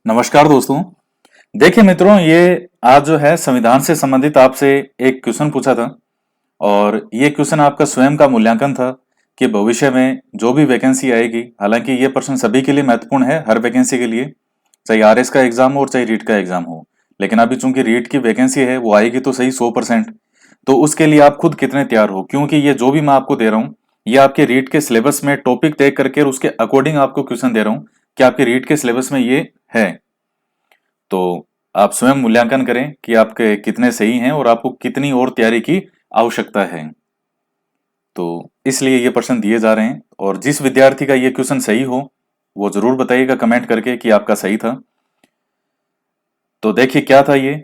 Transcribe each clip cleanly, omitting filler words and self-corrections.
नमस्कार दोस्तों। देखिए मित्रों, ये आज जो है संविधान से संबंधित आपसे एक क्वेश्चन पूछा था और ये क्वेश्चन आपका स्वयं का मूल्यांकन था कि भविष्य में जो भी वैकेंसी आएगी, हालांकि ये प्रश्न सभी के लिए महत्वपूर्ण है, हर वैकेंसी के लिए, चाहे आरएस का एग्जाम हो और चाहे रीट का एग्जाम हो। लेकिन अभी चूंकि रीट की वैकेंसी है वो आएगी तो सही 100%। तो उसके लिए आप खुद कितने तैयार हो, क्योंकि ये जो भी मैं आपको दे रहा हूँ ये आपके रीट के सिलेबस में टॉपिक तय करके और उसके अकॉर्डिंग आपको क्वेश्चन दे रहा हूँ कि आपके रीट के सिलेबस में ये है। तो आप स्वयं मूल्यांकन करें कि आपके कितने सही हैं और आपको कितनी और तैयारी की आवश्यकता है। तो इसलिए ये प्रश्न दिए जा रहे हैं और जिस विद्यार्थी का ये क्वेश्चन सही हो वो जरूर बताइएगा कमेंट करके कि आपका सही था। तो देखिए क्या था ये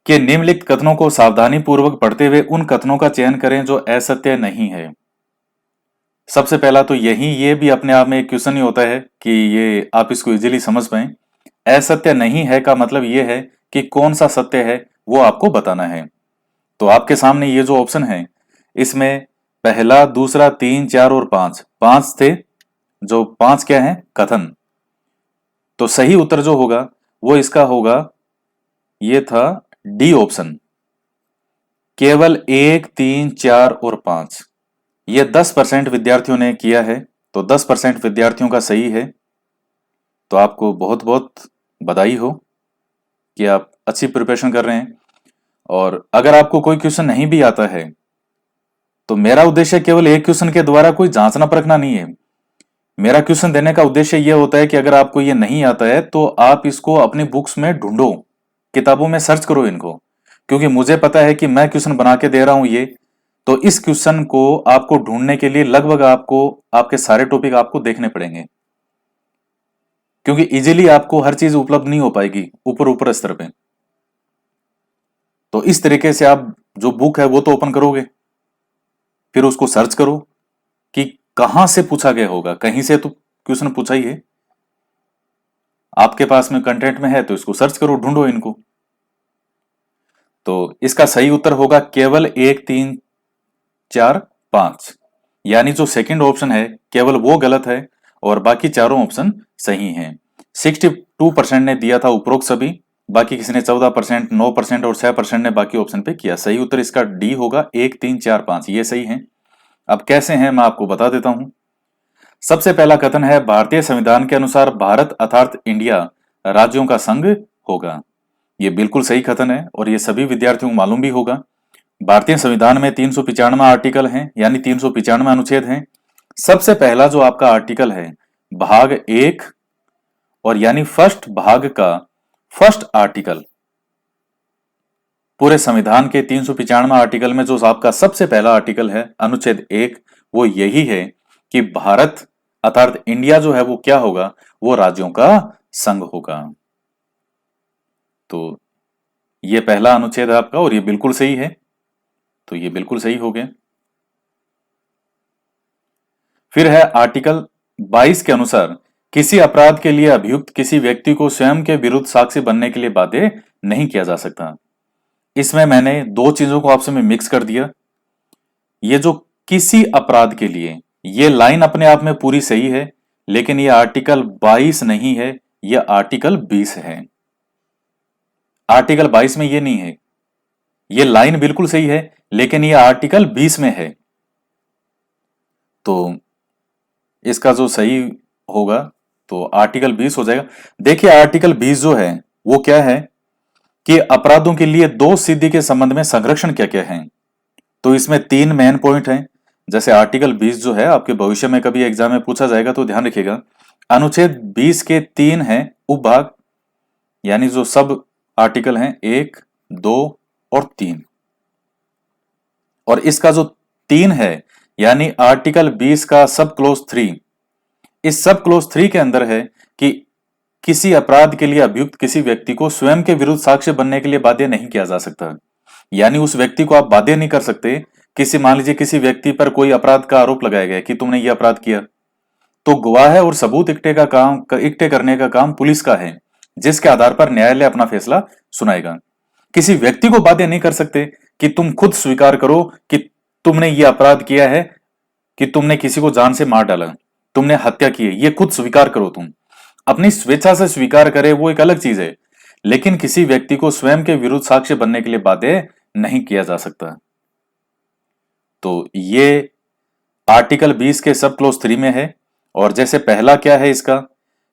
कि निम्नलिखित कथनों को सावधानी पूर्वक पढ़ते हुए उन कथनों का चयन करें जो असत्य नहीं है। सबसे पहला तो ये भी अपने आप में एक क्वेश्चन ही होता है कि ये आप इसको इजीली समझ पाए। असत्य नहीं है का मतलब ये है कि कौन सा सत्य है वो आपको बताना है। तो आपके सामने ये जो ऑप्शन है इसमें पहला, दूसरा, तीन, चार और पांच, पांच थे। जो पांच क्या है? कथन। तो सही उत्तर जो होगा वो इसका होगा, ये था डी ऑप्शन, केवल एक, तीन, चार और पांच। ये 10% विद्यार्थियों ने किया है, तो 10% विद्यार्थियों का सही है। तो आपको बहुत बहुत बधाई हो कि आप अच्छी प्रिपरेशन कर रहे हैं। और अगर आपको कोई क्वेश्चन नहीं भी आता है तो मेरा उद्देश्य केवल एक क्वेश्चन के द्वारा कोई जांचना परखना नहीं है। मेरा क्वेश्चन देने का उद्देश्य यह होता है कि अगर आपको ये नहीं आता है तो आप इसको अपनी बुक्स में ढूंढो, किताबों में सर्च करो इनको, क्योंकि मुझे पता है कि मैं क्वेश्चन बना के दे रहा हूं ये। तो इस क्वेश्चन को आपको ढूंढने के लिए लगभग आपको आपके सारे टॉपिक आपको देखने पड़ेंगे, क्योंकि इजीली आपको हर चीज उपलब्ध नहीं हो पाएगी ऊपर ऊपर स्तर पे। तो इस तरीके से आप जो बुक है वो तो ओपन करोगे, फिर उसको सर्च करो कि कहां से पूछा गया होगा। कहीं से तो क्वेश्चन पूछा ही है, आपके पास में कंटेंट में है तो इसको सर्च करो, ढूंढो इनको। तो इसका सही उत्तर होगा केवल एक, तीन, चार, पांच। यानी जो सेकंड ऑप्शन है केवल वो गलत है और बाकी चारों ऑप्शन सही हैं। 62% ने दिया था उपरोक्त सभी, बाकी किसी ने 14%, 9% और 6% ने बाकी ऑप्शन पे किया। सही उत्तर इसका डी होगा, एक, तीन, चार, पांच, ये सही है। अब कैसे हैं मैं आपको बता देता हूं। सबसे पहला कथन है, भारतीय संविधान के अनुसार भारत अर्थात इंडिया राज्यों का संघ होगा। ये बिल्कुल सही कथन है और ये सभी विद्यार्थियों को मालूम भी होगा। भारतीय संविधान में 395 आर्टिकल हैं, यानी 395 अनुच्छेद हैं। सबसे पहला जो आपका आर्टिकल है भाग एक, और यानी फर्स्ट भाग का फर्स्ट आर्टिकल, पूरे संविधान के 395 आर्टिकल में जो आपका सबसे पहला आर्टिकल है अनुच्छेद एक, वो यही है कि भारत अर्थात इंडिया जो है वो क्या होगा, वो राज्यों का संघ होगा। तो ये पहला अनुच्छेद है आपका और ये बिल्कुल सही है। तो ये बिल्कुल सही हो गया। फिर है आर्टिकल 22 के अनुसार किसी अपराध के लिए अभियुक्त किसी व्यक्ति को स्वयं के विरुद्ध साक्षी बनने के लिए बाध्य नहीं किया जा सकता। इसमें मैंने दो चीजों को आपसे में मिक्स कर दिया। ये जो किसी अपराध के लिए, ये लाइन अपने आप में पूरी सही है, लेकिन ये आर्टिकल 22 नहीं है, यह आर्टिकल 20 है। आर्टिकल 22 में ये नहीं है। ये लाइन बिल्कुल सही है लेकिन ये आर्टिकल 20 में है। तो इसका जो सही होगा तो आर्टिकल 20 हो जाएगा। देखिए आर्टिकल 20 जो है वो क्या है कि अपराधों के लिए दोष सिद्धि के संबंध में संरक्षण क्या क्या है। तो इसमें तीन मेन पॉइंट हैं। जैसे आर्टिकल 20 जो है आपके भविष्य में कभी एग्जाम में पूछा जाएगा तो ध्यान रखिएगा। अनुच्छेद 20 के तीन हैं उपभाग, यानी जो सब आर्टिकल हैं, एक, दो और तीन। और इसका जो तीन है यानी आर्टिकल 20 का सब क्लोज 3, इस सब क्लोज 3 के अंदर है कि किसी अपराध के लिए अभियुक्त किसी व्यक्ति को स्वयं के विरुद्ध साक्ष्य बनने के लिए बाध्य नहीं किया जा सकता। यानी उस व्यक्ति को आप बाध्य नहीं कर सकते। किसी, मान लीजिए किसी व्यक्ति पर कोई अपराध का आरोप लगाया गया कि तुमने ये अपराध किया, तो गवाह और सबूत इकट्ठे करने का काम पुलिस का है, जिसके आधार पर न्यायालय अपना फैसला सुनाएगा। किसी व्यक्ति को बाध्य नहीं कर सकते कि तुम खुद स्वीकार करो कि तुमने ये अपराध किया है, कि तुमने किसी को जान से मार डाला, तुमने हत्या की है, ये खुद स्वीकार करो तुम। अपनी स्वेच्छा से स्वीकार करे वो एक अलग चीज है, लेकिन किसी व्यक्ति को स्वयं के विरुद्ध साक्ष्य बनने के लिए बाध्य नहीं किया जा सकता। तो ये आर्टिकल 20 के सब क्लोज 3 में है। और जैसे पहला क्या है इसका,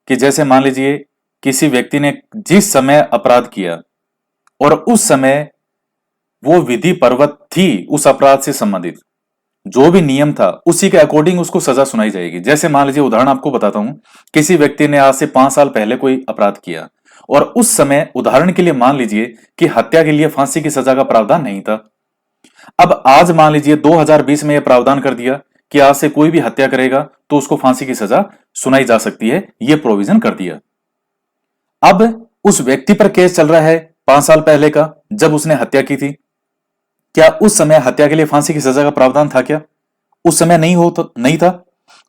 कि जैसे मान लीजिए किसी व्यक्ति ने जिस समय अपराध किया और उस समय वो विधि पर्वत थी उस अपराध से संबंधित, जो भी नियम था उसी के अकॉर्डिंग उसको सजा सुनाई जाएगी। जैसे मान लीजिए उदाहरण आपको बताता हूं, किसी व्यक्ति ने आज से 5 साल पहले कोई अपराध किया और उस समय उदाहरण के लिए मान लीजिए कि हत्या के लिए फांसी की सजा का प्रावधान नहीं था। अब आज मान लीजिए 2020 में यह प्रावधान कर दिया कि आज से कोई भी हत्या करेगा तो उसको फांसी की सजा सुनाई जा सकती है, यह प्रोविजन कर दिया। अब उस व्यक्ति पर केस चल रहा है 5 साल पहले का, जब उसने हत्या की थी। क्या उस समय हत्या के लिए फांसी की सजा का प्रावधान था क्या? उस समय नहीं था।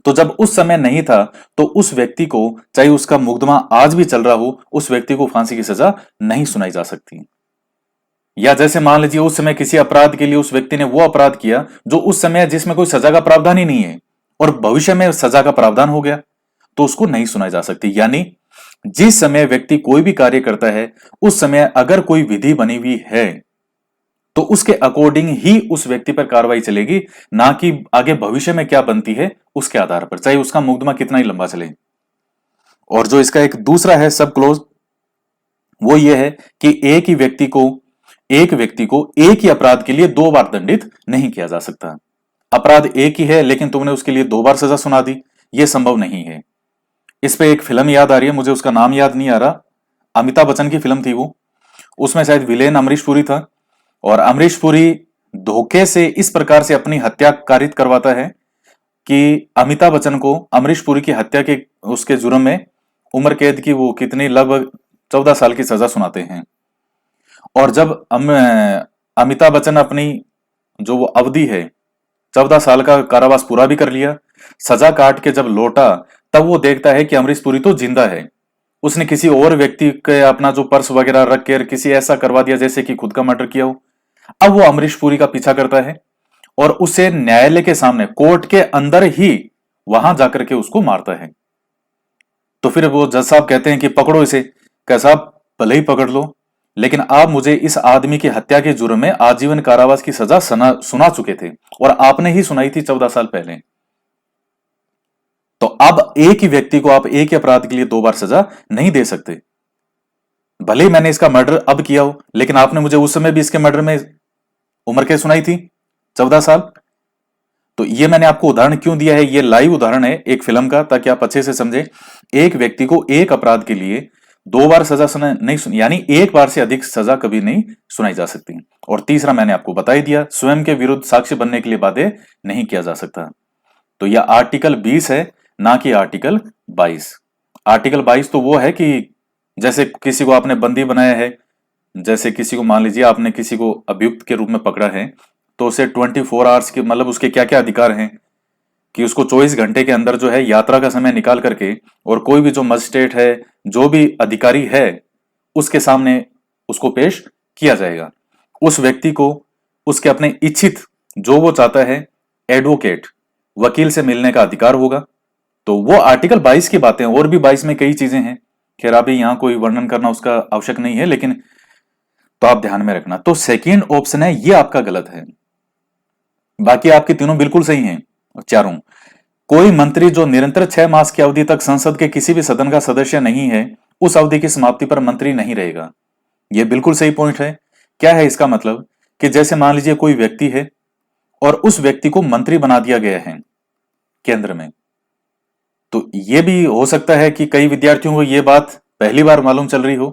तो जब उस समय नहीं था तो उस व्यक्ति को, चाहे उसका मुकदमा आज भी चल रहा हो, उस व्यक्ति को फांसी की सजा नहीं सुनाई जा सकती। या जैसे मान लीजिए उस समय किसी अपराध के लिए उस व्यक्ति ने वो अपराध किया जो उस समय जिसमें कोई सजा का प्रावधान ही नहीं है और भविष्य में सजा का प्रावधान हो गया, तो उसको नहीं सुनाई जा सकती। यानी जिस समय व्यक्ति कोई भी कार्य करता है उस समय अगर कोई विधि बनी हुई है तो उसके अकॉर्डिंग ही उस व्यक्ति पर कार्रवाई चलेगी, ना कि आगे भविष्य में क्या बनती है उसके आधार पर, चाहे उसका मुकदमा कितना ही लंबा चले। और जो इसका एक दूसरा है सब क्लोज, वो ये है कि एक व्यक्ति को एक ही अपराध के लिए 2 बार दंडित नहीं किया जा सकता। अपराध एक ही है लेकिन तुमने उसके लिए 2 बार सजा सुना दी, यह संभव नहीं है। इस पे एक फिल्म याद आ रही है, मुझे उसका नाम याद नहीं आ रहा, अमिताभ बच्चन की फिल्म थी वो, उसमें शायद विलेन अमरीश पुरी था। और अमरीश पुरी धोखे से इस प्रकार से अपनी हत्या कारित करवाता है कि अमिताभ बच्चन को अमरीश पुरी की हत्या के उसके जुर्म में उम्र कैद की वो कितनी लगभग 14 साल की सजा सुनाते हैं। और जब अमिताभ बच्चन अपनी जो वो अवधि है 14 साल का कारावास पूरा भी कर लिया, सजा काट के जब लौटा तब वो देखता है कि अमरीश पुरी तो जिंदा है। उसने किसी और व्यक्ति के अपना जो पर्स वगैरह रख कर किसी ऐसा करवा दिया जैसे कि खुद का मर्डर किया हो। अब वो अमरीश पुरी का पीछा करता है और उसे न्यायालय के सामने कोर्ट के अंदर ही वहां जाकर के उसको मारता है। तो फिर वो जज साहब कहते हैं कि पकड़ो इसे। क्या साहब भले ही पकड़ लो, लेकिन आप मुझे इस आदमी की हत्या के जुर्म में आजीवन कारावास की सजा सुना चुके थे और आपने ही सुनाई थी 14 साल पहले। तो अब एक ही व्यक्ति को आप एक ही अपराध के लिए 2 बार सजा नहीं दे सकते। भले ही मैंने इसका मर्डर अब किया हो, लेकिन आपने मुझे उस समय भी इसके मर्डर में उम्र कैद सुनाई थी 14 साल। तो ये मैंने आपको उदाहरण क्यों दिया है, ये लाइव उदाहरण है एक फिल्म का, ताकि आप अच्छे से समझे। एक व्यक्ति को एक अपराध के लिए 2 बार सजा नहीं सुनी, यानी 1 बार से अधिक सजा कभी नहीं सुनाई जा सकती। और तीसरा मैंने आपको बता ही दिया, स्वयं के विरुद्ध साक्ष्य बनने के लिए बाध्य नहीं किया जा सकता। तो यह आर्टिकल 20 है, ना कि आर्टिकल 22। आर्टिकल 22 तो वो है कि जैसे किसी को आपने बंदी बनाया है, जैसे किसी को मान लीजिए आपने किसी को अभियुक्त के रूप में पकड़ा है, तो उसे 24 आवर्स के मतलब उसके क्या क्या अधिकार हैं कि उसको 24 घंटे के अंदर जो है यात्रा का समय निकाल करके, और कोई भी जो मजिस्ट्रेट है, जो भी अधिकारी है, उसके सामने उसको पेश किया जाएगा। उस व्यक्ति को उसके अपने इच्छित जो वो चाहता है एडवोकेट वकील से मिलने का अधिकार होगा। तो वो आर्टिकल 22 की बातें, और भी 22 में कई चीजें हैं, खैर अभी यहां कोई वर्णन करना उसका आवश्यक नहीं है, लेकिन तो आप ध्यान में रखना। तो सेकेंड ऑप्शन है ये आपका गलत है, बाकी आपके तीनों बिल्कुल सही हैं चारों। कोई मंत्री जो निरंतर 6 मास की अवधि तक संसद के किसी भी सदन का सदस्य नहीं है, उस अवधि की समाप्ति पर मंत्री नहीं रहेगा। यह बिल्कुल सही पॉइंट है। क्या है इसका मतलब कि जैसे मान लीजिए कोई व्यक्ति है और उस व्यक्ति को मंत्री बना दिया गया है केंद्र में, तो यह भी हो सकता है कि कई विद्यार्थियों को यह बात पहली बार मालूम चल रही हो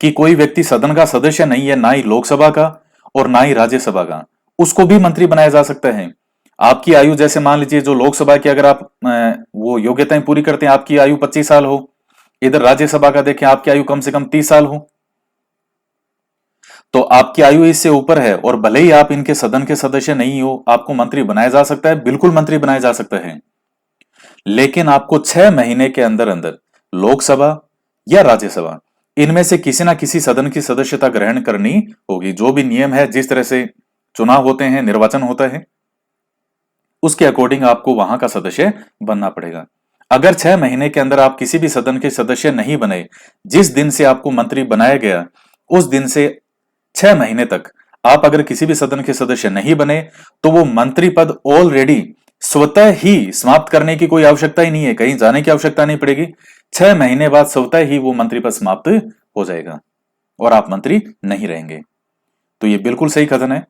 कि कोई व्यक्ति सदन का सदस्य नहीं है, ना ही लोकसभा का और ना ही राज्यसभा का, उसको भी मंत्री बनाया जा सकता है। आपकी आयु जैसे मान लीजिए जो लोकसभा की अगर आप वो योग्यताएं पूरी करते हैं, आपकी आयु 25 साल हो, इधर राज्यसभा का देखें आपकी आयु कम से कम 30 साल हो, तो आपकी आयु इससे ऊपर है और भले ही आप इनके सदन के सदस्य नहीं हो, आपको मंत्री बनाया जा सकता है, बिल्कुल मंत्री बनाया जा सकता है। लेकिन आपको 6 महीने के अंदर अंदर लोकसभा या राज्यसभा इनमें से किसी ना किसी सदन की सदस्यता ग्रहण करनी होगी। जो भी नियम है, जिस तरह से चुनाव होते हैं, निर्वाचन होता है, उसके अकॉर्डिंग आपको वहां का सदस्य बनना पड़ेगा। अगर 6 महीने के अंदर आप किसी भी सदन के सदस्य नहीं बने, जिस दिन से आपको मंत्री बनाया गया उस दिन से 6 महीने तक आप अगर किसी भी सदन के सदस्य नहीं बने, तो वो मंत्री पद ऑलरेडी स्वतः ही समाप्त करने की कोई आवश्यकता ही नहीं है, कहीं जाने की आवश्यकता नहीं पड़ेगी। 6 महीने बाद स्वतः ही वो मंत्री पद समाप्त हो जाएगा और आप मंत्री नहीं रहेंगे। तो ये बिल्कुल सही कथन है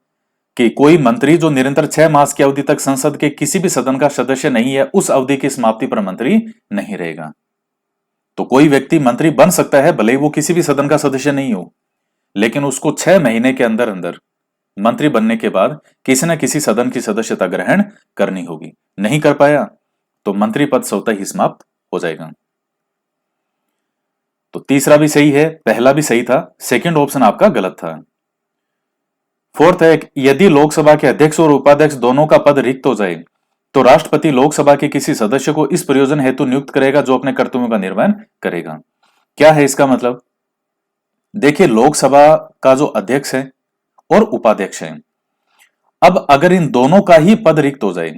कि कोई मंत्री जो निरंतर 6 मास की अवधि तक संसद के किसी भी सदन का सदस्य नहीं है, उस अवधि की समाप्ति पर मंत्री नहीं रहेगा। तो कोई व्यक्ति मंत्री बन सकता है भले ही वो किसी भी सदन का सदस्य नहीं हो, लेकिन उसको 6 महीने के अंदर अंदर मंत्री बनने के बाद किसी न किसी सदन की सदस्यता ग्रहण करनी होगी। नहीं कर पाया तो मंत्री पद स्वतः ही समाप्त हो जाएगा। तो तीसरा भी सही है, पहला भी सही था, सेकंड ऑप्शन आपका गलत था। फोर्थ है, यदि लोकसभा के अध्यक्ष और उपाध्यक्ष दोनों का पद रिक्त हो जाए तो राष्ट्रपति लोकसभा के किसी सदस्य को इस प्रयोजन हेतु नियुक्त करेगा जो अपने कर्तव्यों का निर्वहन करेगा। क्या है इसका मतलब? देखिए, लोकसभा का जो अध्यक्ष है और उपाध्यक्ष है, अब अगर इन दोनों का ही पद रिक्त हो जाए,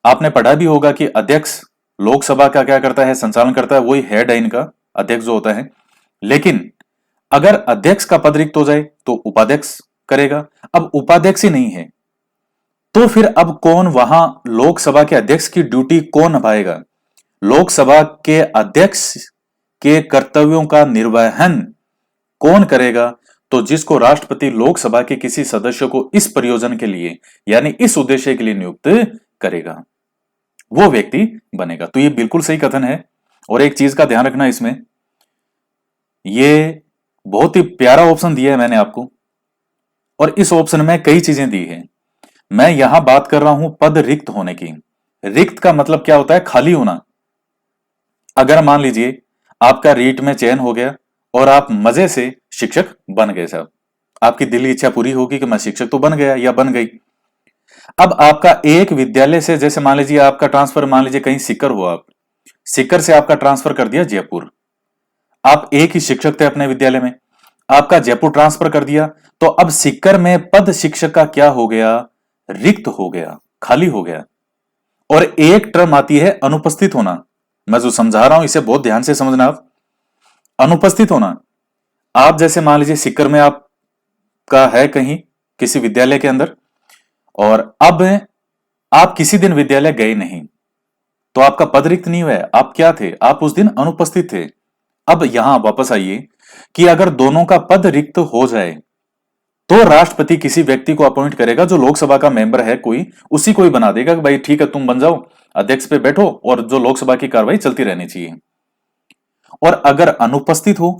आपने पढ़ा भी होगा कि अध्यक्ष लोकसभा का क्या करता है, संचालन करता है, वही हेड है इनका, अध्यक्ष जो होता है। लेकिन अगर अध्यक्ष का पद रिक्त हो जाए तो उपाध्यक्ष करेगा। अब उपाध्यक्ष ही नहीं है तो फिर अब कौन वहां लोकसभा के अध्यक्ष की ड्यूटी कौन निभाएगा? लोकसभा के अध्यक्ष के कर्तव्यों का निर्वहन कौन करेगा? तो जिसको राष्ट्रपति लोकसभा के किसी सदस्य को इस प्रयोजन के लिए यानी इस उद्देश्य के लिए नियुक्त करेगा, वो व्यक्ति बनेगा। तो ये बिल्कुल सही कथन है। और एक चीज का ध्यान रखना, इसमें ये बहुत ही प्यारा ऑप्शन दिया है मैंने आपको, और इस ऑप्शन में कई चीजें दी है। मैं यहां बात कर रहा हूं पद रिक्त होने की। रिक्त का मतलब क्या होता है? खाली होना। अगर मान लीजिए आपका रीट में चयन हो गया और आप मजे से शिक्षक बन गए साहब, आपकी दिल की इच्छा पूरी होगी कि मैं शिक्षक तो बन गया या बन गई। अब आपका एक विद्यालय से, जैसे मान लीजिए आपका ट्रांसफर, मान लीजिए कहीं सीकर हुआ, आप सीकर से आपका ट्रांसफर कर दिया जयपुर। आप एक ही शिक्षक थे अपने विद्यालय में, आपका जयपुर ट्रांसफर कर दिया, तो अब सीकर में पद शिक्षक का क्या हो गया? रिक्त हो गया, खाली हो गया। और एक टर्म आती है अनुपस्थित होना। मैं जो समझा रहा हूं इसे बहुत ध्यान से समझना। आप अनुपस्थित होना, आप जैसे मान लीजिए सीकर में आपका है कहीं किसी विद्यालय के अंदर, और अब आप किसी दिन विद्यालय गए नहीं, तो आपका पद रिक्त नहीं हुआ है। आप क्या थे? आप उस दिन अनुपस्थित थे। अब यहां वापस आइए कि अगर दोनों का पद रिक्त हो जाए तो राष्ट्रपति किसी व्यक्ति को अपॉइंट करेगा जो लोकसभा का मेंबर है कोई, उसी को ही बना देगा कि भाई ठीक है तुम बन जाओ, अध्यक्ष पे बैठो और जो लोकसभा की कार्रवाई चलती रहनी चाहिए। और अगर अनुपस्थित हो,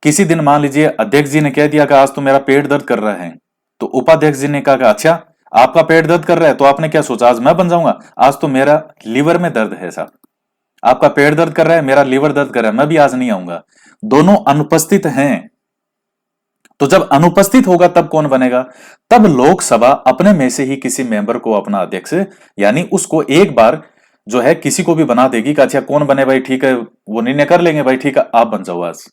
किसी दिन मान लीजिए अध्यक्ष जी ने कह दिया कि आज तो मेरा पेट दर्द कर रहा है, तो उपाध्यक्ष जी ने कहा कि अच्छा आपका पेट दर्द कर रहा है, तो आपने क्या सोचा आज मैं बन जाऊंगा, आज तो मेरा लीवर में दर्द है साहब, आपका पेट दर्द कर रहा है, मेरा लीवर दर्द कर रहा है, मैं भी आज नहीं आऊंगा। दोनों अनुपस्थित हैं। तो जब अनुपस्थित होगा तब कौन बनेगा? तब लोकसभा अपने में से ही किसी मेंबर को अपना अध्यक्ष, यानी उसको एक बार जो है किसी को भी बना देगी कि अच्छा कौन बने भाई, ठीक है वो निर्णय कर लेंगे भाई, ठीक है आप बन जाओ आज।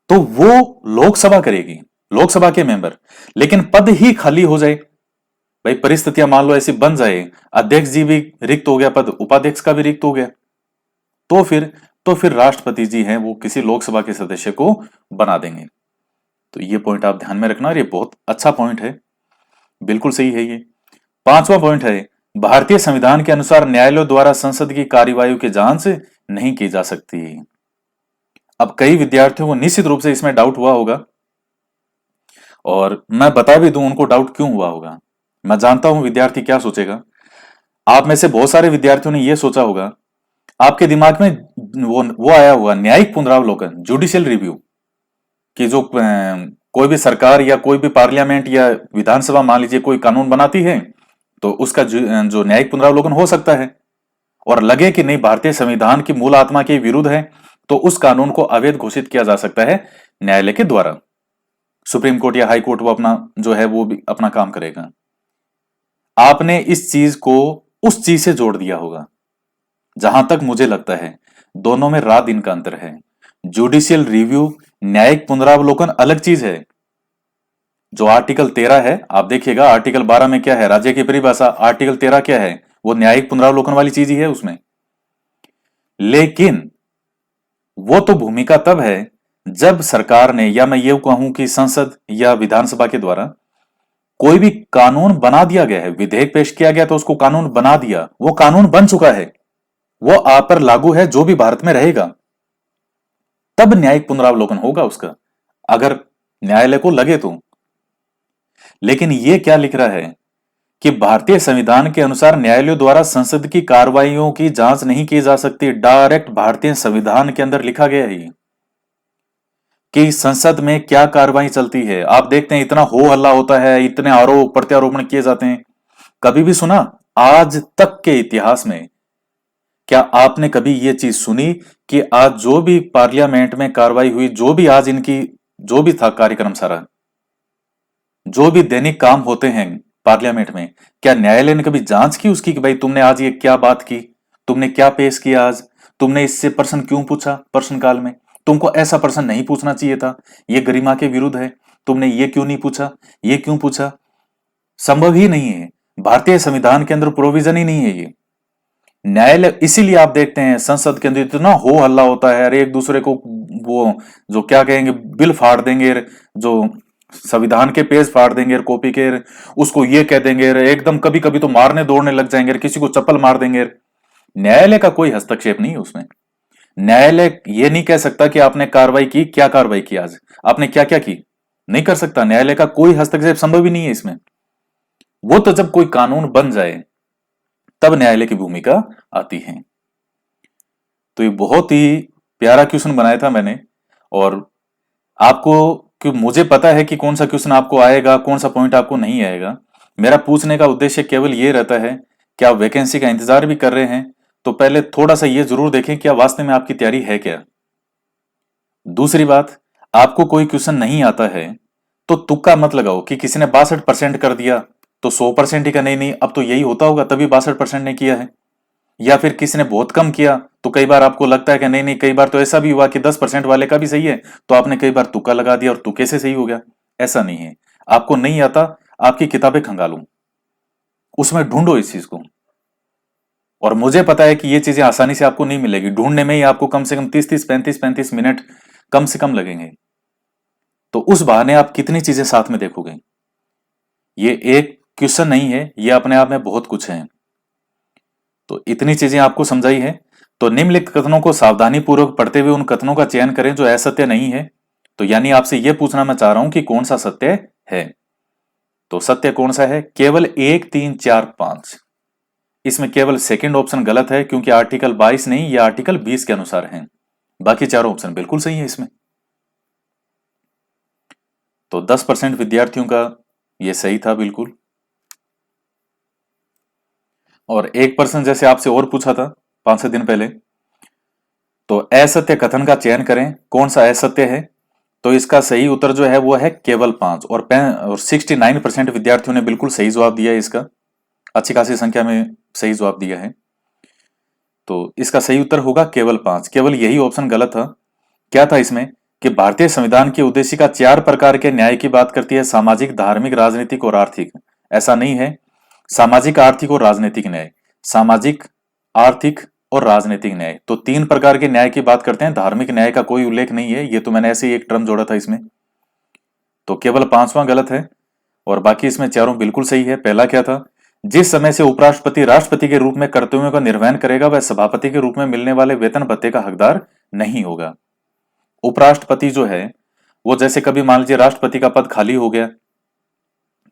तो वो लोकसभा करेगी, लोकसभा के मेंबर। लेकिन पद ही खाली हो जाए, भाई परिस्थितियां मान लो ऐसी बन जाए, अध्यक्ष जी भी रिक्त हो गया पद, उपाध्यक्ष का भी रिक्त हो गया, तो फिर राष्ट्रपति जी हैं वो किसी लोकसभा के सदस्य को बना देंगे। तो ये पॉइंट आप ध्यान में रखना, और ये बहुत अच्छा पॉइंट है, बिल्कुल सही है ये। पांचवा पॉइंट है, भारतीय संविधान के अनुसार न्यायालयों द्वारा संसद की कार्यवाही की जांच नहीं की जा सकती। अब कई विद्यार्थियों को निश्चित रूप से इसमें डाउट हुआ होगा, और मैं बता भी दूं उनको डाउट क्यों हुआ होगा। मैं जानता हूं विद्यार्थी क्या सोचेगा। आप में से बहुत सारे विद्यार्थियों ने यह सोचा होगा, आपके दिमाग में वो आया होगा न्यायिक पुनरावलोकन, जुडिशियल रिव्यू, कि जो कोई भी सरकार या कोई भी पार्लियामेंट या विधानसभा मान लीजिए कोई कानून बनाती है, तो उसका जो न्यायिक पुनरावलोकन हो सकता है, और लगे कि नहीं भारतीय संविधान की मूल आत्मा के विरुद्ध है, तो उस कानून को अवैध घोषित किया जा सकता है न्यायालय के द्वारा। सुप्रीम कोर्ट या हाई कोर्ट वो अपना जो है वो भी अपना काम करेगा। आपने इस चीज को उस चीज से जोड़ दिया होगा। जहां तक मुझे लगता है दोनों में रात दिन का अंतर है। जुडिशियल रिव्यू, न्यायिक पुनरावलोकन अलग चीज है। जो आर्टिकल 13 है, आप देखिएगा आर्टिकल 12 में क्या है, राज्य की परिभाषा, आर्टिकल 13 क्या है, वो न्यायिक पुनरावलोकन वाली चीज ही है उसमें। लेकिन वो तो भूमिका तब है जब सरकार ने, या मैं ये कहूं कि संसद या विधानसभा के द्वारा कोई भी कानून बना दिया गया है, विधेयक पेश किया गया तो उसको कानून बना दिया, वो कानून बन चुका है, वो आप पर लागू है, जो भी भारत में रहेगा, तब न्यायिक पुनरावलोकन होगा उसका, अगर न्यायालय को लगे तो। लेकिन ये क्या लिख रहा है कि भारतीय संविधान के अनुसार न्यायालयों द्वारा संसद की कार्रवाइयों की जांच नहीं की जा सकती। डायरेक्ट भारतीय संविधान के अंदर लिखा गया है कि संसद में क्या कार्रवाई चलती है। आप देखते हैं इतना हो हल्ला होता है, इतने आरोप प्रत्यारोपण किए जाते हैं। कभी भी सुना आज तक के इतिहास में, क्या आपने कभी ये चीज सुनी कि आज जो भी पार्लियामेंट में कार्रवाई हुई, जो भी आज इनकी जो भी था कार्यक्रम सारा, जो भी दैनिक काम होते हैं पार्लियामेंट में, क्या न्यायालय ने कभी जांच की उसकी कि भाई तुमने आज ये क्या बात की, तुमने क्या पेश किया, आज तुमने इससे प्रश्न क्यों पूछा, प्रश्नकाल में तुमको ऐसा प्रश्न नहीं पूछना चाहिए था, ये गरिमा के विरुद्ध है, तुमने ये क्यों नहीं पूछा, ये क्यों पूछा? संभव ही नहीं है, भारतीय संविधान के अंदर प्रोविजन ही नहीं है ये। न्यायालय, इसीलिए आप देखते हैं संसद के अंदर इतना हो हल्ला होता है, अरे एक दूसरे को वो जो क्या कहेंगे बिल फाड़ देंगे, जो संविधान के पेज फाड़ देंगे कॉपी के, उसको ये कह देंगे, एकदम कभी कभी तो मारने दौड़ने लग जाएंगे, किसी को चप्पल मार देंगे। न्यायालय का कोई हस्तक्षेप नहीं है उसमें। न्यायालय ये नहीं कह सकता कि आपने कार्रवाई की, क्या कार्रवाई की, आज आपने क्या क्या की, नहीं कर सकता। न्यायालय का कोई हस्तक्षेप संभव ही नहीं है इसमें। वो तो जब कोई कानून बन जाए तब न्यायालय की भूमिका आती है। तो ये बहुत ही प्यारा क्वेश्चन बनाया था मैंने, और आपको, कि मुझे पता है कि कौन सा क्वेश्चन आपको आएगा, कौन सा पॉइंट आपको नहीं आएगा। मेरा पूछने का उद्देश्य केवल ये रहता है कि आप वैकेंसी का इंतजार भी कर रहे हैं तो पहले थोड़ा सा ये जरूर देखें कि वास्तव में आपकी तैयारी है क्या। दूसरी बात, आपको कोई क्वेश्चन नहीं आता है तो तुक्का मत लगाओ कि किसी ने 62% कर दिया तो 100% ही का, नहीं नहीं अब तो यही होता होगा तभी 62% ने किया है। या फिर किसी ने बहुत कम किया तो कई बार आपको लगता है कि नहीं नहीं, कई बार तो ऐसा भी हुआ कि 10% वाले का भी सही है, तो आपने कई बार तुक्का लगा दिया और तुक्के से सही हो गया। ऐसा नहीं है। आपको नहीं आता, आपकी किताबें खंगालो, उसमें ढूंढो इस चीज को। और मुझे पता है कि ये चीजें आसानी से आपको नहीं मिलेगी, ढूंढने में ही आपको कम से कम 30-35 मिनट कम से कम लगेंगे। तो उस बहाने आप कितनी चीजें साथ में देखोगे। ये एक क्वेश्चन नहीं है, ये अपने आप में बहुत कुछ है। तो इतनी चीजें आपको समझाई है, तो निम्नलिखित कथनों को सावधानी पूर्वक पढ़ते हुए उन कथनों का चयन करें जो असत्य नहीं है। तो यानी आपसे यह पूछना मैं चाह रहा हूं कि कौन सा सत्य है। तो सत्य कौन सा है? केवल 1, 3, 4, 5। इसमें केवल सेकंड ऑप्शन गलत है क्योंकि आर्टिकल 22 नहीं, यह आर्टिकल 20 के अनुसार है। बाकी चारों ऑप्शन बिल्कुल सही है इसमें। तो 10% विद्यार्थियों का यह सही था बिल्कुल। और 1% जैसे आपसे और पूछा था 5-6 दिन पहले, तो असत्य कथन का चयन करें, कौन सा असत्य है। तो इसका सही उत्तर जो है वो है केवल 5, और 69% विद्यार्थियों ने बिल्कुल सही जवाब दिया है इसका, अच्छी खासी संख्या में सही जवाब दिया है। तो इसका सही उत्तर होगा केवल 5। केवल यही ऑप्शन गलत था। क्या था इसमें कि भारतीय संविधान की उद्देशिका 4 प्रकार के न्याय की बात करती है, सामाजिक, धार्मिक, राजनीतिक और आर्थिक। ऐसा नहीं है। सामाजिक, आर्थिक और राजनीतिक न्याय, सामाजिक, आर्थिक और राजनीतिक न्याय, तो 3 प्रकार के न्याय की बात करते हैं। धार्मिक न्याय का कोई उल्लेख नहीं है, ये तो मैंने ऐसे ही एक टर्म जोड़ा था इसमें। तो केवल 5वां गलत है और बाकी इसमें चारों बिल्कुल सही है। पहला क्या था? जिस समय से उपराष्ट्रपति राष्ट्रपति के रूप में कर्तव्यों का निर्वहन करेगा वह सभापति के रूप में मिलने वाले वेतन भत्ते का हकदार नहीं होगा। उपराष्ट्रपति जो है वो, जैसे कभी मान लीजिए राष्ट्रपति का पद खाली हो गया,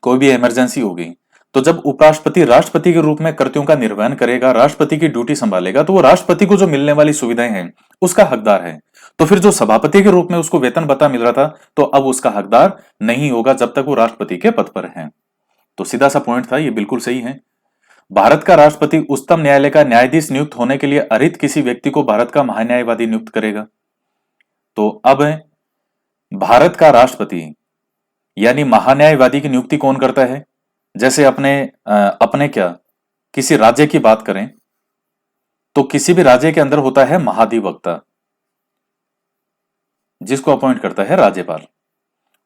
कोई भी इमरजेंसी हो गई, तो जब उपराष्ट्रपति राष्ट्रपति के रूप में कर्तव्यों का निर्वहन करेगा, राष्ट्रपति की ड्यूटी संभालेगा, तो वो राष्ट्रपति को जो मिलने वाली सुविधाएं हैं उसका हकदार है। तो फिर जो सभापति के रूप में उसको वेतन भत्ता मिल रहा था, तो अब उसका हकदार नहीं होगा जब तक वो राष्ट्रपति के पद पर है। तो सीधा सा पॉइंट था, ये बिल्कुल सही है। भारत का राष्ट्रपति उच्चतम न्यायालय का न्यायाधीश नियुक्त होने के लिए अर्हित किसी व्यक्ति को भारत का महान्यायवादी नियुक्त करेगा। तो अब भारत का राष्ट्रपति यानी महान्यायवादी की नियुक्ति कौन करता है? जैसे अपने क्या किसी राज्य की बात करें तो किसी भी राज्य के अंदर होता है महाधिवक्ता, जिसको अपॉइंट करता है राज्यपाल।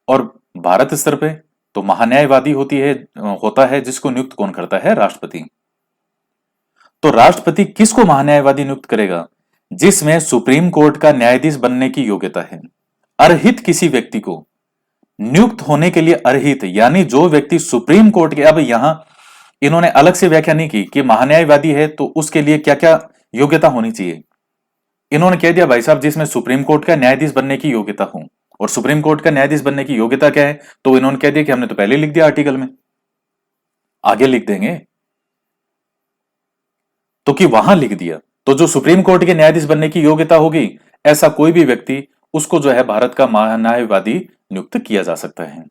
और भारत स्तर पे तो महान्यायवादी होता है जिसको नियुक्त कौन करता है? राष्ट्रपति। तो राष्ट्रपति किसको महान्यायवादी नियुक्त करेगा? जिसमें सुप्रीम कोर्ट का न्यायाधीश बनने की योग्यता है। अर्हित किसी व्यक्ति को नियुक्त होने के लिए, अर्हित यानी जो व्यक्ति सुप्रीम कोर्ट के, अब यहां इन्होंने अलग से व्याख्या नहीं की कि महान्यायवादी है तो उसके लिए क्या क्या योग्यता होनी चाहिए। इन्होंने कह दिया भाई साहब जिसमें सुप्रीम कोर्ट का न्यायाधीश बनने की योग्यता हो। और सुप्रीम कोर्ट का न्यायाधीश बनने की योग्यता क्या है? तो इन्होंने कह दिया कि हमने तो पहले लिख दिया आर्टिकल में, आगे लिख देंगे, तो कि वहां लिख दिया। तो जो सुप्रीम कोर्ट के न्यायाधीश बनने की योग्यता होगी, ऐसा कोई भी व्यक्ति, उसको जो है भारत का महान्यायवादी नियुक्त किया जा सकता है,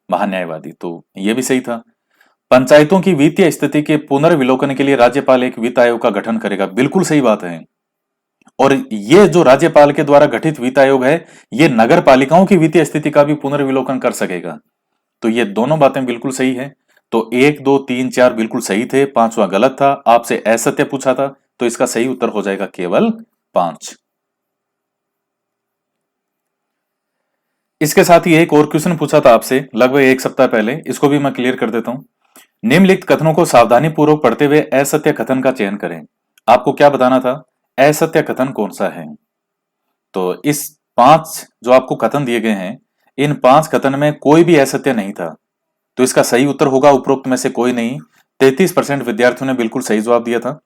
महान्यायवादी। तो यह भी सही था। पंचायतों की वित्तीय स्थिति के पुनर्विलोकन के लिए राज्यपाल एक वित्त आयोग का गठन करेगा, बिल्कुल सही बात है। और ये जो राज्यपाल के द्वारा गठित वित्त आयोग है, ये नगर पालिकाओं की वित्तीय स्थिति का भी पुनर्विलोकन कर सकेगा। तो ये दोनों बातें बिल्कुल सही है। तो 1, 2, 3, 4 बिल्कुल सही थे, 5वां गलत था। आपसे असत्य पूछा था, तो इसका सही उत्तर हो जाएगा केवल 5। इसके साथ ही एक और क्वेश्चन पूछा था आपसे लगभग 1 सप्ताह पहले, इसको भी मैं क्लियर कर देता हूं। निम्नलिखित कथनों को सावधानी पूर्वक पढ़ते हुए असत्य कथन का चयन करें। आपको क्या बताना था? असत्य कथन कौन सा है? तो इस 5 जो आपको कथन दिए गए हैं, इन 5 कथन में कोई भी असत्य नहीं था। तो इसका सही उत्तर होगा उपरोक्त में से कोई नहीं। 33% विद्यार्थियों ने बिल्कुल सही जवाब दिया था।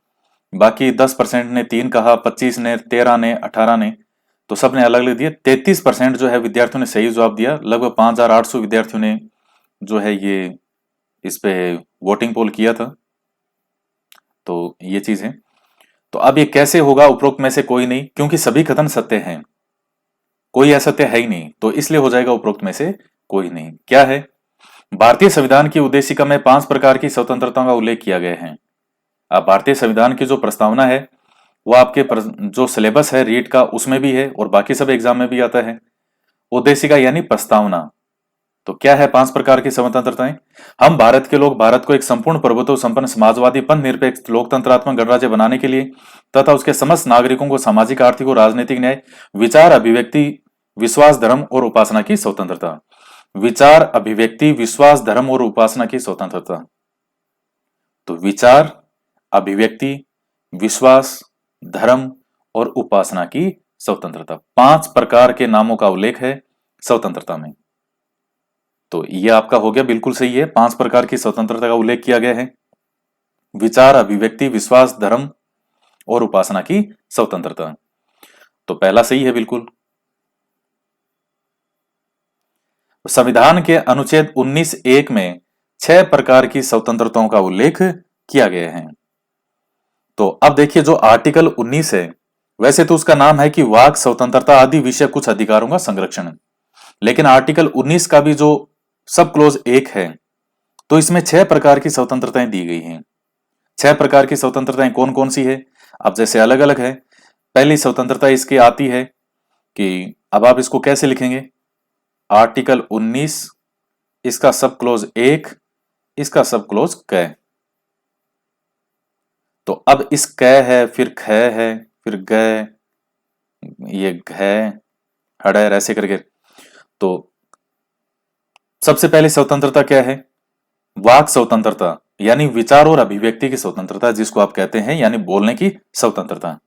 बाकी 10% ने 3 कहा, 25 ने, 13 ने, 18 ने, तो सबने अलग अलग दिए। 33% जो है विद्यार्थियों ने सही जवाब दिया। लगभग 5800 विद्यार्थियों ने जो है ये इस पे वोटिंग पोल किया था। तो ये चीज है। तो अब ये कैसे होगा उपरोक्त में से कोई नहीं, क्योंकि सभी कथन सत्य हैं, कोई असत्य है ही नहीं, तो इसलिए हो जाएगा उपरोक्त में से कोई नहीं। क्या है? भारतीय संविधान की उद्देशिका में 5 प्रकार की स्वतंत्रताओं का उल्लेख किया गया है। अब भारतीय संविधान की जो प्रस्तावना है वो आपके जो सिलेबस है रीट का उसमें भी है और बाकी सब एग्जाम में भी आता है। उद्देशिका यानी प्रस्तावना। तो क्या है 5 प्रकार की स्वतंत्रताएं? हम भारत के लोग भारत को एक संपूर्ण प्रभुत्व संपन्न समाजवादी पंथ निरपेक्ष लोकतंत्रात्मक गणराज्य बनाने के लिए तथा उसके समस्त नागरिकों को सामाजिक, आर्थिक और राजनीतिक न्याय, विचार, अभिव्यक्ति, विश्वास, धर्म और उपासना की स्वतंत्रता। विचार, अभिव्यक्ति, विश्वास, धर्म और उपासना की स्वतंत्रता। तो विचार, अभिव्यक्ति, विश्वास, धर्म और उपासना की स्वतंत्रता, 5 प्रकार के नामों का उल्लेख है स्वतंत्रता में। तो यह आपका हो गया, बिल्कुल सही है। 5 प्रकार की स्वतंत्रता का उल्लेख किया गया है। विचार, अभिव्यक्ति, विश्वास, धर्म और उपासना की स्वतंत्रता। तो पहला सही है बिल्कुल। संविधान के अनुच्छेद 19(1) में 6 प्रकार की स्वतंत्रताओं का उल्लेख किया गया है। तो अब देखिए जो आर्टिकल 19 है, वैसे तो उसका नाम है कि वाक स्वतंत्रता आदि विषय कुछ अधिकारों का संरक्षण, लेकिन आर्टिकल 19 का भी जो सब क्लोज 1 है, तो इसमें 6 प्रकार की स्वतंत्रताएं दी गई हैं। 6 प्रकार की स्वतंत्रताएं कौन कौन सी है? अब जैसे अलग अलग है। पहली स्वतंत्रता इसकी आती है कि अब आप इसको कैसे लिखेंगे? आर्टिकल 19, इसका सब क्लोज 1, इसका सब क्लोज क। तो अब इस क है, फिर ख है, फिर ग, ये घ, हड़र, ऐसे करके। तो सबसे पहले स्वतंत्रता क्या है? वाक स्वतंत्रता, यानी विचार और अभिव्यक्ति की स्वतंत्रता, जिसको आप कहते हैं यानी बोलने की स्वतंत्रता।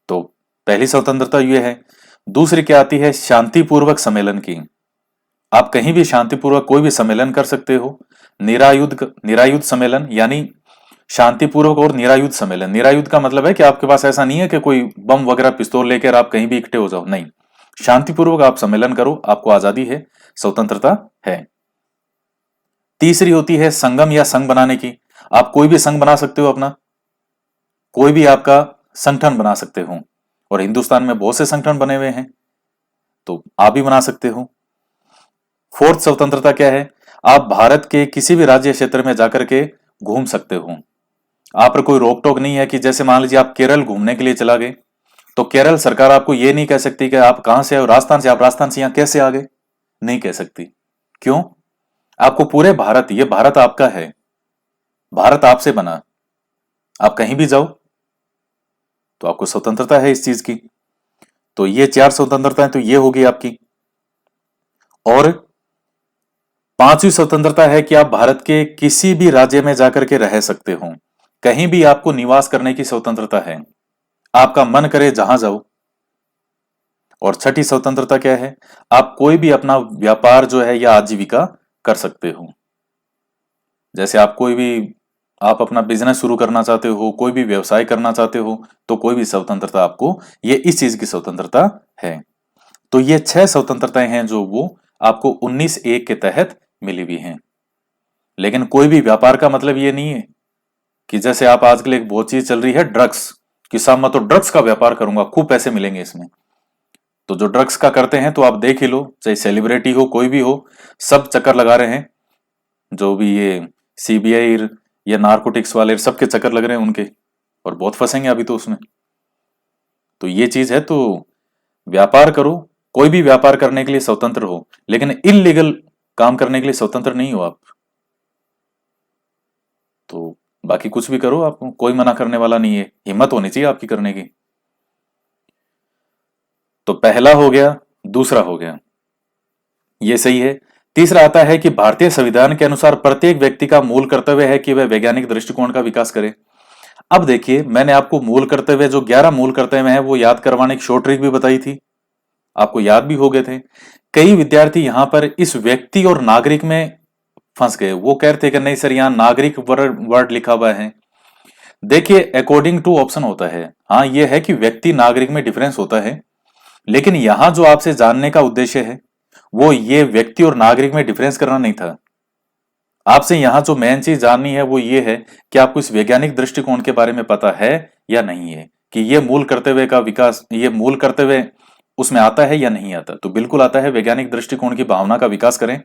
तो पहली स्वतंत्रता यह है। दूसरी क्या आती है? शांतिपूर्वक सम्मेलन की। आप कहीं भी शांतिपूर्वक कोई भी सम्मेलन कर सकते हो। निरायुध सम्मेलन, यानी शांतिपूर्वक और निरायुध सम्मेलन। निरायुध का मतलब है कि आपके पास ऐसा नहीं है कि कोई बम वगैरह पिस्तौल लेकर आप कहीं भी इकट्ठे हो जाओ, नहीं, शांतिपूर्वक आप सम्मेलन करो, आपको आजादी है, स्वतंत्रता है। तीसरी होती है संगम या संघ बनाने की। आप कोई भी संघ बना सकते हो, अपना कोई भी आपका संगठन बना सकते हो, और हिंदुस्तान में बहुत से संगठन बने हुए हैं, तो आप भी बना सकते हो। फोर्थ स्वतंत्रता क्या है? आप भारत के किसी भी राज्य क्षेत्र में जाकर के घूम सकते हो। आप पर कोई रोक टोक नहीं है कि जैसे मान लीजिए आप केरल घूमने के लिए चला गए, तो केरल सरकार आपको यह नहीं कह सकती कि आप कहां से आए, राजस्थान से, आप राजस्थान से यहां कैसे आ गए, नहीं कह सकती। क्यों? आपको पूरे भारत, ये भारत आपका है, भारत आपसे बना, आप कहीं भी जाओ तो आपको स्वतंत्रता है इस चीज की। तो ये 4 स्वतंत्रता है, तो ये होगी आपकी। और 5वीं स्वतंत्रता है कि आप भारत के किसी भी राज्य में जाकर के रह सकते हो, कहीं भी आपको निवास करने की स्वतंत्रता है, आपका मन करे जहां जाओ। और छठी स्वतंत्रता क्या है? आप कोई भी अपना व्यापार जो है या आजीविका कर सकते हो। जैसे आप अपना बिजनेस शुरू करना चाहते हो, कोई भी व्यवसाय करना चाहते हो, तो कोई भी स्वतंत्रता आपको, ये इस चीज की स्वतंत्रता है। तो ये 6 स्वतंत्रताएं हैं जो वो आपको 19(1) के तहत मिली हुई हैं। लेकिन कोई भी व्यापार का मतलब ये नहीं है कि जैसे आप आजकल एक बहुत चीज चल रही है ड्रग्स, कि साहब मैं तो ड्रग्स का व्यापार करूंगा, खूब पैसे मिलेंगे इसमें। तो जो ड्रग्स का करते हैं तो आप देख ही लो, चाहे सेलिब्रिटी हो कोई भी हो, सब चक्कर लगा रहे हैं। जो भी ये सीबीआई या नारकोटिक्स वाले सबके चक्कर लग रहे हैं उनके, और बहुत फंसेंगे अभी तो उसमें। तो ये चीज है। तो व्यापार करो, कोई भी व्यापार करने के लिए स्वतंत्र हो, लेकिन इलीगल काम करने के लिए स्वतंत्र नहीं हो आप। तो बाकी कुछ भी करो, आपको कोई मना करने वाला नहीं है, हिम्मत होनी चाहिए आपकी करने की। तो पहला हो गया, दूसरा हो गया, ये सही है। तीसरा आता है कि भारतीय संविधान के अनुसार प्रत्येक व्यक्ति का मूल कर्तव्य है कि वह वैज्ञानिक दृष्टिकोण का विकास करे। अब देखिए, मैंने आपको मूल कर्तव्य, जो 11 मूल कर्तव्य हैं, वो याद करवाने की शॉर्ट ट्रिक भी बताई थी, आपको याद भी हो गए थे। कई विद्यार्थी यहां पर इस व्यक्ति और नागरिक में फंस गए। वो कहते थे कि नहीं सर, यहां नागरिक वर्ड लिखा हुआ है। देखिए, अकॉर्डिंग टू ऑप्शन होता है, हाँ ये है कि व्यक्ति नागरिक में डिफरेंस होता है, लेकिन यहां जो आपसे जानने का उद्देश्य है वो ये व्यक्ति और नागरिक में डिफरेंस करना नहीं था। आपसे यहां जो मेन चीज जाननी है वो ये है कि आपको इस वैज्ञानिक दृष्टिकोण के बारे में पता है या नहीं है, कि ये मूल कर्तव्य का विकास, ये मूल कर्तव्य उसमें आता है या नहीं आता। तो बिल्कुल आता है, वैज्ञानिक दृष्टिकोण की भावना का विकास करें।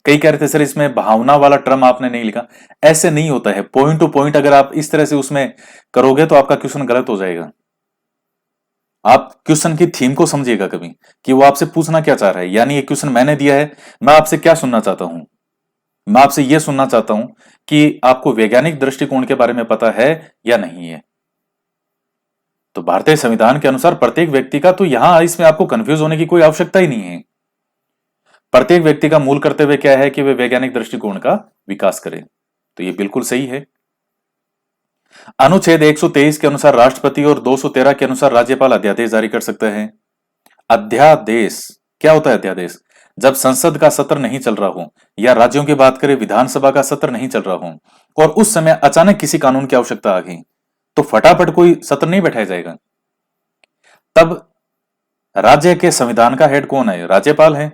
कई कह रहे थे सर इसमें भावना वाला टर्म आपने नहीं लिखा। ऐसे नहीं होता है, पॉइंट टू पॉइंट अगर आप इस तरह से उसमें करोगे तो आपका क्वेश्चन गलत हो जाएगा। आप क्वेश्चन की थीम को समझिएगा कभी, कि वो आपसे पूछना क्या चाह रहा है। यानी ये क्वेश्चन मैंने दिया है, मैं आपसे क्या सुनना चाहता हूं? मैं आपसे यह सुनना चाहता हूं कि आपको वैज्ञानिक दृष्टिकोण के बारे में पता है या नहीं है। तो भारतीय संविधान के अनुसार प्रत्येक व्यक्ति का, तो यहां इसमें आपको कंफ्यूज होने की कोई आवश्यकता ही नहीं है। प्रत्येक व्यक्ति का मूल कर्तव्य क्या है कि वे वैज्ञानिक दृष्टिकोण का विकास करें। तो ये बिल्कुल सही है। अनुच्छेद 123 के अनुसार राष्ट्रपति और 213 के अनुसार राज्यपाल अध्यादेश जारी कर सकते हैं। अध्यादेश क्या होता है? अध्यादेश जब संसद का सत्र नहीं चल रहा हो, या राज्यों की बात करें विधानसभा का सत्र नहीं चल रहा हो, और उस समय अचानक किसी कानून की आवश्यकता आ गई, तो फटाफट कोई सत्र नहीं बैठाया जाएगा। तब राज्य के संविधान का हेड कौन है? राज्यपाल है।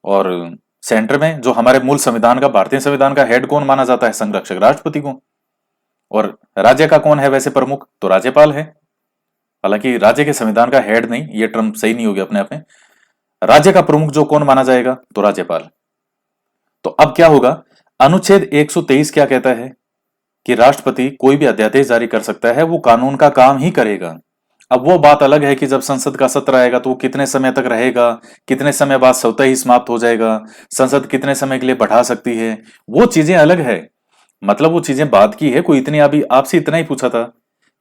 और सेंटर में जो हमारे मूल संविधान का, भारतीय संविधान का हेड कौन माना जाता है? संरक्षक, राष्ट्रपति को। और राज्य का कौन है वैसे प्रमुख? तो राज्यपाल है। हालांकि राज्य के संविधान का हेड नहीं, ये टर्म सही नहीं होगी अपने आप में। राज्य का प्रमुख जो कौन माना जाएगा? तो राज्यपाल। तो अब क्या होगा? अनुच्छेद 123 क्या कहता है कि राष्ट्रपति कोई भी अध्यादेश जारी कर सकता है, वो कानून का काम ही करेगा। अब वो बात अलग है कि जब संसद का सत्र आएगा तो वो कितने समय तक रहेगा, कितने समय बाद स्वतः ही समाप्त हो जाएगा, संसद कितने समय के लिए बढ़ा सकती है, वो चीजें अलग है। मतलब वो चीजें बात की है। कोई इतनी, अभी आपसे इतना ही पूछा था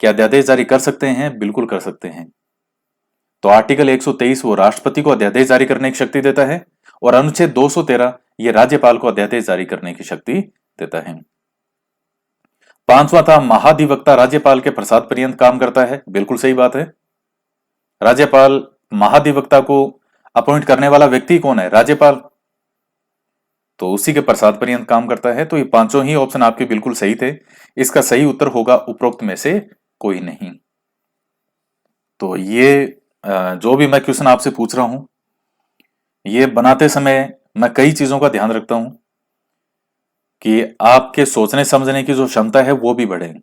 कि अध्यादेश जारी कर सकते हैं? बिल्कुल कर सकते हैं। तो आर्टिकल 123 वो राष्ट्रपति को अध्यादेश जारी करने की शक्ति देता है, और अनुच्छेद 213 ये राज्यपाल को अध्यादेश जारी करने की शक्ति देता है। पांचवा था, महाधिवक्ता राज्यपाल के प्रसाद पर्यंत काम करता है। बिल्कुल सही बात है। राज्यपाल महाधिवक्ता को अपॉइंट करने वाला व्यक्ति कौन है? राज्यपाल। तो उसी के प्रसाद पर्यंत काम करता है। तो ये पांचों ही ऑप्शन आपके बिल्कुल सही थे। इसका सही उत्तर होगा उपरोक्त में से कोई नहीं। तो ये जो भी मैं क्वेश्चन आपसे पूछ रहा हूं, ये बनाते समय मैं कई चीजों का ध्यान रखता हूं कि आपके सोचने समझने की जो क्षमता है वो भी बढ़े।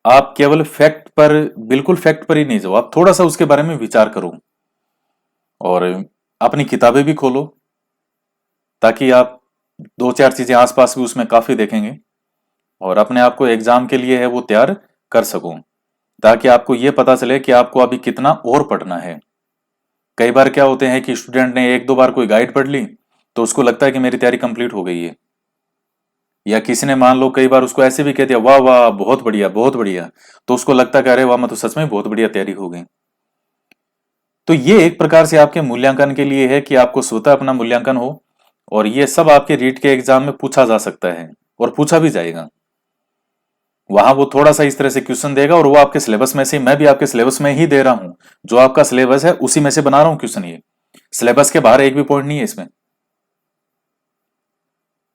आप केवल फैक्ट पर, बिल्कुल फैक्ट पर ही नहीं जाओ, आप थोड़ा सा उसके बारे में विचार करो, और अपनी किताबें भी खोलो, ताकि आप दो चार चीजें आसपास भी उसमें काफी देखेंगे, और अपने आप को एग्जाम के लिए है वो तैयार कर सको, ताकि आपको ये पता चले कि आपको अभी कितना और पढ़ना है। कई बार क्या होते हैं कि स्टूडेंट ने एक दो बार कोई गाइड पढ़ ली तो उसको लगता है कि मेरी तैयारी कंप्लीट हो गई है, या किसी ने मान लो कई बार उसको ऐसे भी कह दिया वाह वाह बहुत बढ़िया बहुत बढ़िया, तो उसको लगता है कि अरे वाह मैं तो सच में बहुत बढ़िया तैयारी हो गई। तो ये एक प्रकार से आपके मूल्यांकन के लिए है कि आपको स्वतः अपना मूल्यांकन हो, और ये सब आपके रीट के एग्जाम में पूछा जा सकता है और पूछा भी जाएगा। वहां वो थोड़ा सा इस तरह से क्वेश्चन देगा और वो आपके सिलेबस में से, मैं भी आपके सिलेबस में ही दे रहा हूं, जो आपका सिलेबस है उसी में से बना रहा हूं क्वेश्चन। ये सिलेबस के बाहर एक भी पॉइंट नहीं है इसमें।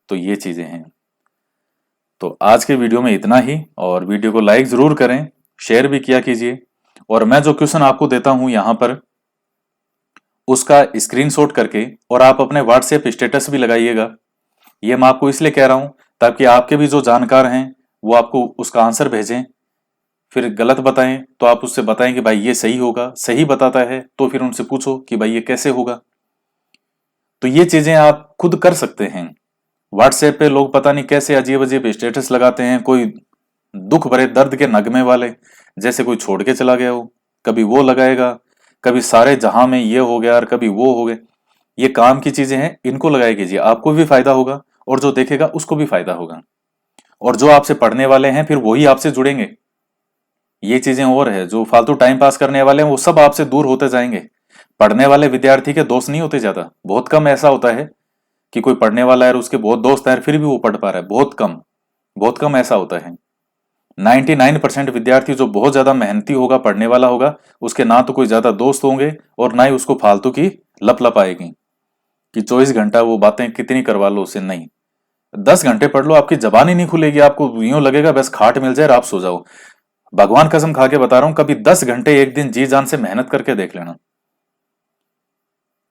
तो ये चीजें हैं। तो आज के वीडियो में इतना ही, और वीडियो को लाइक जरूर करें, शेयर भी किया कीजिए। और मैं जो क्वेश्चन आपको देता हूं यहां पर, उसका स्क्रीनशॉट करके और आप अपने व्हाट्सएप स्टेटस भी लगाइएगा। ये मैं आपको इसलिए कह रहा हूं ताकि आपके भी जो जानकार हैं वो आपको उसका आंसर भेजें। फिर गलत बताएं तो आप उससे बताएं कि भाई ये सही होगा, सही बताता है तो फिर उनसे पूछो कि भाई ये कैसे होगा। तो ये चीजें आप खुद कर सकते हैं। व्हाट्सएप पे लोग पता नहीं कैसे अजीब अजीब स्टेटस लगाते हैं, कोई दुख भरे दर्द के नगमे वाले, जैसे कोई छोड़ के चला गया हो। कभी वो लगाएगा, कभी सारे जहां में ये हो गया और कभी वो हो गया। ये काम की चीजें हैं, इनको लगाया कीजिए, आपको भी फायदा होगा और जो देखेगा उसको भी फायदा होगा। और जो आपसे पढ़ने वाले हैं फिर वही आपसे जुड़ेंगे। ये चीजें और है, जो फालतू टाइम पास करने वाले हैं वो सब आपसे दूर होते जाएंगे। पढ़ने वाले विद्यार्थी के दोस्त नहीं होते ज्यादा, बहुत कम ऐसा होता है कि कोई पढ़ने वाला है और उसके बहुत दोस्त है फिर भी वो पढ़ पा रहा है, बहुत कम ऐसा होता है। 99% विद्यार्थी जो बहुत ज्यादा मेहनती होगा, पढ़ने वाला होगा, उसके ना तो कोई ज्यादा दोस्त होंगे और ना ही उसको फालतू की लप लप आएगी कि 24 घंटा वो बातें कितनी करवा लो उससे। नहीं, 10 घंटे पढ़ लो, आपकी जबान ही नहीं खुलेगी, आपको यूं लगेगा बस खाट मिल जाए और आप सो जाओ। भगवान कसम खा के बता रहा हूं, कभी 10 घंटे एक दिन जी जान से मेहनत करके देख लेना।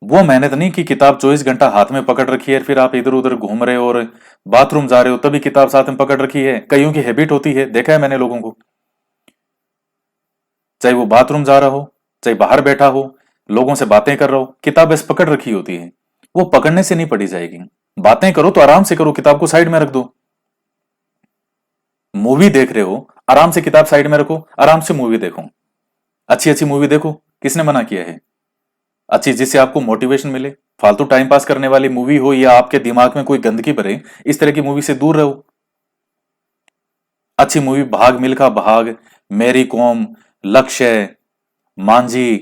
वो मेहनत नहीं कि किताब 24 घंटा हाथ में पकड़ रखी है, फिर आप इधर उधर घूम रहे हो और बाथरूम जा रहे हो तभी किताब साथ में पकड़ रखी है। कईयों की हैबिट होती है, देखा है मैंने लोगों को, चाहे वो बाथरूम जा रहा हो, चाहे बाहर बैठा हो, लोगों से बातें कर रहा हो, किताब बस पकड़ रखी होती है। वो पकड़ने से नहीं पढ़ी जाएगी। बातें करो तो आराम से करो, किताब को साइड में रख दो। मूवी देख रहे हो, आराम से किताब साइड में रखो, आराम से मूवी देखो, अच्छी अच्छी मूवी देखो, किसने मना किया है? अच्छी जिससे आपको मोटिवेशन मिले। फालतू टाइम पास करने वाली मूवी हो या आपके दिमाग में कोई गंदगी भरे, इस तरह की मूवी से दूर रहो। अच्छी मूवी भाग मिल्खा भाग, मेरी कॉम, लक्ष्य, मांझी,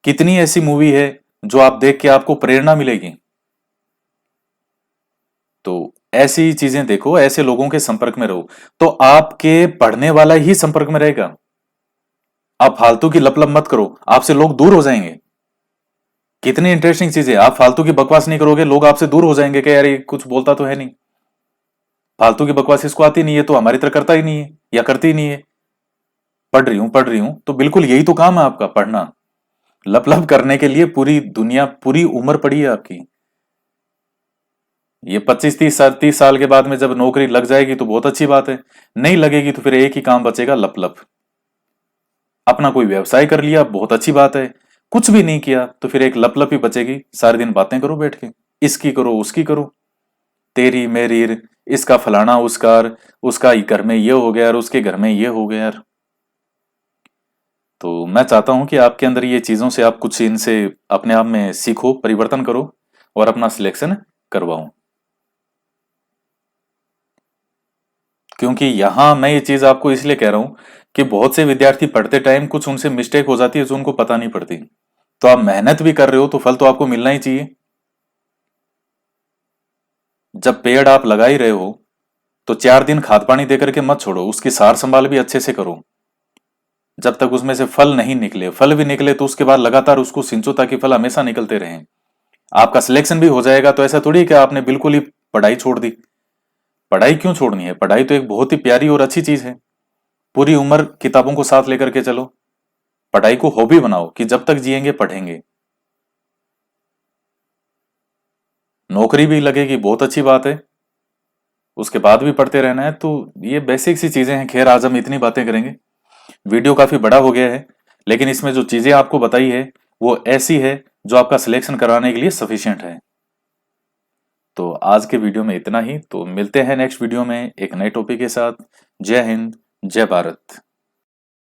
कितनी ऐसी मूवी है जो आप देख के आपको प्रेरणा मिलेगी। तो ऐसी चीजें देखो, ऐसे लोगों के संपर्क में रहो, तो आपके पढ़ने वाला ही संपर्क में रहेगा। आप फालतू की लप लप मत करो, आपसे लोग दूर हो जाएंगे। कितनी इंटरेस्टिंग चीज है, आप फालतू की बकवास नहीं करोगे, लोग आपसे दूर हो जाएंगे कि यार ये कुछ बोलता तो है नहीं, फालतू की बकवास इसको आती नहीं है तो हमारी तरह करता ही नहीं है या करती ही नहीं है। पढ़ रही हूं तो बिल्कुल यही तो काम है आपका, पढ़ना। लप लप करने के लिए पूरी दुनिया, पूरी उम्र पड़ी है आपकी। ये 25 30 साल के बाद में जब नौकरी लग जाएगी तो बहुत अच्छी बात है, नहीं लगेगी तो फिर एक ही काम बचेगा, लप लप। अपना कोई व्यवसाय कर लिया बहुत अच्छी बात है, कुछ भी नहीं किया तो फिर एक लप लप ही बचेगी, सारे दिन बातें करो बैठ के, इसकी करो उसकी करो, तेरी मेरी, इसका फलाना उसका, उसका घर में ये हो गया और उसके घर में ये हो गया यार। तो मैं चाहता हूं कि आपके अंदर ये चीजों से आप कुछ इनसे अपने आप में सीखो, परिवर्तन करो और अपना सिलेक्शन करवाओ। क्योंकि यहां मैं ये चीज आपको इसलिए कह रहा हूं कि बहुत से विद्यार्थी पढ़ते टाइम कुछ उनसे मिस्टेक हो जाती है जो उनको पता नहीं पड़ती। तो आप मेहनत भी कर रहे हो तो फल तो आपको मिलना ही चाहिए। जब पेड़ आप लगा ही रहे हो तो 4 दिन खाद पानी देकर के मत छोड़ो, उसकी सार संभाल भी अच्छे से करो। जब तक उसमें से फल नहीं निकले, फल भी निकले तो उसके बाद लगातार उसको सिंचो ताकि फल हमेशा निकलते रहें। आपका सिलेक्शन भी हो जाएगा। तो ऐसा थोड़ी है कि आपने बिल्कुल ही पढ़ाई छोड़ दी। पढ़ाई क्यों छोड़नी है? पढ़ाई तो एक बहुत ही प्यारी और अच्छी चीज है। पूरी उम्र किताबों को साथ लेकर के चलो, पढ़ाई को हॉबी बनाओ कि जब तक जिएंगे पढ़ेंगे। नौकरी भी लगेगी बहुत अच्छी बात है, उसके बाद भी पढ़ते रहना है। तो ये बेसिक सी चीजें हैं। खैर आज हम इतनी बातें करेंगे, वीडियो काफी बड़ा हो गया है, लेकिन इसमें जो चीजें आपको बताई है वो ऐसी है जो आपका सिलेक्शन कराने के लिए सफिशिएंट है। तो आज के वीडियो में इतना ही। तो मिलते हैं नेक्स्ट वीडियो में एक नए टॉपिक के साथ। जय हिंद, जय भारत।